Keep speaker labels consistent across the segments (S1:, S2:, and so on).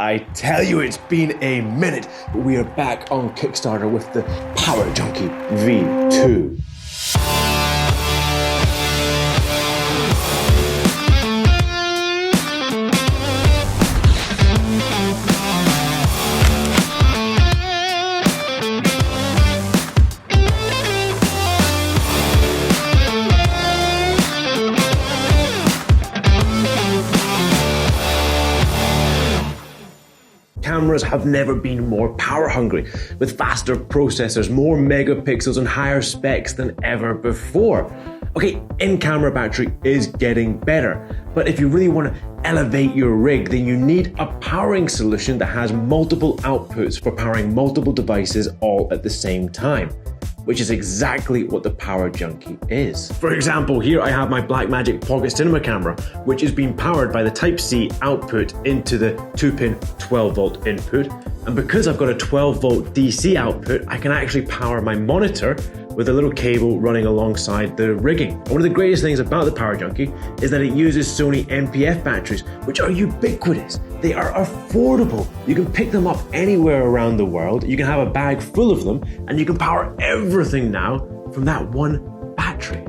S1: I tell you, it's been a minute, but we are back on Kickstarter with the Power Junkie V2. Cameras have never been more power hungry, with faster processors, more megapixels and higher specs than ever before. Okay, in-camera battery is getting better, but if you really want to elevate your rig, then you need a powering solution that has multiple outputs for powering multiple devices all at the same time, which is exactly what the Power Junkie is. For example, here I have my Blackmagic Pocket Cinema camera, which is being powered by the Type-C output into the 2-pin 12-volt input. And because I've got a 12-volt DC output, I can actually power my monitor with a little cable running alongside the rigging. One of the greatest things about the Power Junkie is that it uses Sony NPF batteries, which are ubiquitous. They are affordable. You can pick them up anywhere around the world. You can have a bag full of them, and you can power everything now from that one battery.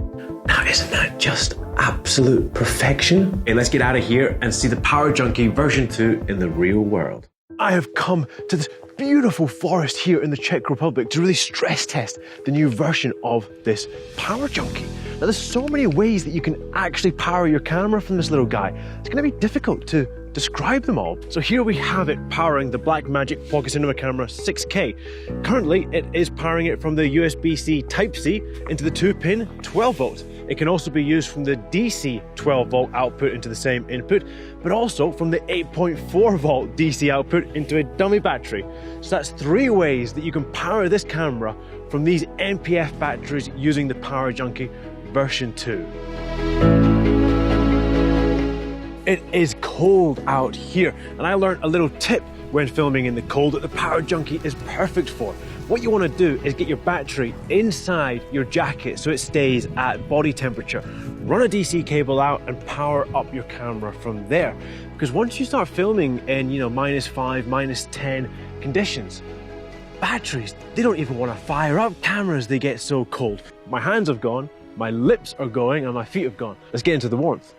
S1: Now, isn't that just absolute perfection? Okay, let's get out of here and see the Power Junkie version 2 in the real world. I have come to this beautiful forest here in the Czech Republic to really stress test the new version of this Power Junkie. Now, there's so many ways that you can actually power your camera from this little guy. It's going to be difficult to describe them all. So here we have it powering the Blackmagic Pocket Cinema Camera 6K. Currently, it is powering it from the USB-C Type-C into the 2-pin 12-volt. It can also be used from the DC 12-volt output into the same input, but also from the 8.4-volt DC output into a dummy battery. So that's 3 ways that you can power this camera from these NPF batteries using the Power Junkie version 2. It is cold out here, and I learned a little tip when filming in the cold that the Power Junkie is perfect for. What you want to do is get your battery inside your jacket so it stays at body temperature. Run a DC cable out and power up your camera from there. Because once you start filming in, -5, -10 conditions, batteries, they don't even want to fire up cameras, they get so cold. My hands have gone, my lips are going, and my feet have gone. Let's get into the warmth.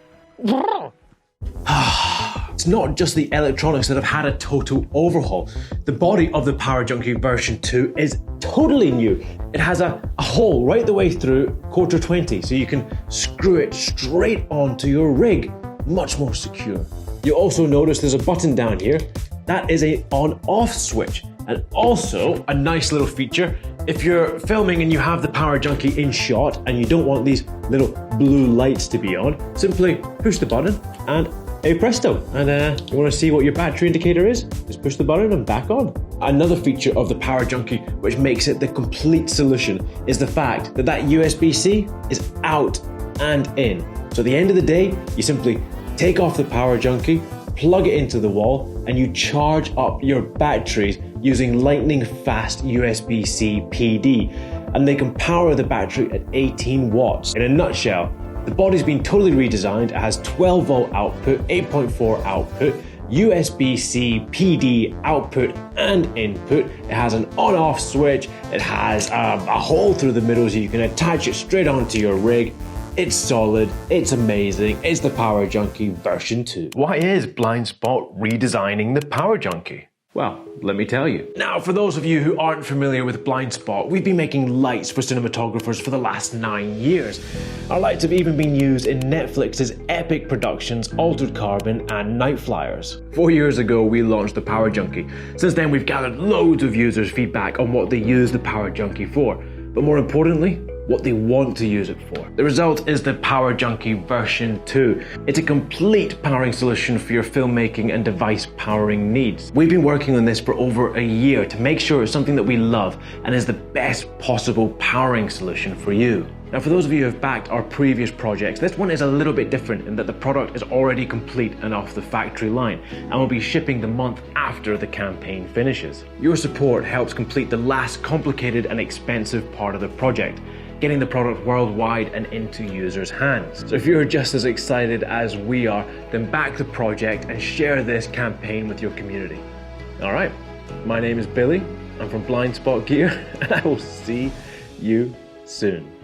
S1: It's not just the electronics that have had a total overhaul. The body of the Power Junkie version 2 is totally new. It has a hole right the way through 1/4 so you can screw it straight onto your rig. Much more secure. You'll also notice there's a button down here. That is a on-off switch. And also a nice little feature, if you're filming and you have the Power Junkie in shot and you don't want these little blue lights to be on, simply push the button and hey presto, and you want to see what your battery indicator is? Just push the button and back on. Another feature of the Power Junkie which makes it the complete solution is the fact that that USB-C is out and in. So at the end of the day, you simply take off the Power Junkie, plug it into the wall, and you charge up your batteries using lightning fast USB-C PD, and they can power the battery at 18 watts. In a nutshell, the body's been totally redesigned. It has 12-volt output, 8.4 output, USB-C PD output and input. It has an on-off switch. It has a hole through the middle so you can attach it straight onto your rig. It's solid, it's amazing, it's the Power Junkie version 2. Why is Blind Spot redesigning the Power Junkie? Well, let me tell you. Now, for those of you who aren't familiar with Blind Spot, we've been making lights for cinematographers for the last 9 years. Our lights have even been used in Netflix's epic productions Altered Carbon and Night Flyers. 4 years ago, we launched the Power Junkie. Since then, we've gathered loads of users' feedback on what they use the Power Junkie for. But more importantly, what they want to use it for. The result is the Power Junkie version 2. It's a complete powering solution for your filmmaking and device powering needs. We've been working on this for over a year to make sure it's something that we love and is the best possible powering solution for you. Now, for those of you who have backed our previous projects, this one is a little bit different in that the product is already complete and off the factory line and will be shipping the month after the campaign finishes. Your support helps complete the last complicated and expensive part of the project. getting the product worldwide and into users' hands. So if you're just as excited as we are, then back the project and share this campaign with your community. All right, my name is Billy. I'm from Blind Spot Gear, and I will see you soon.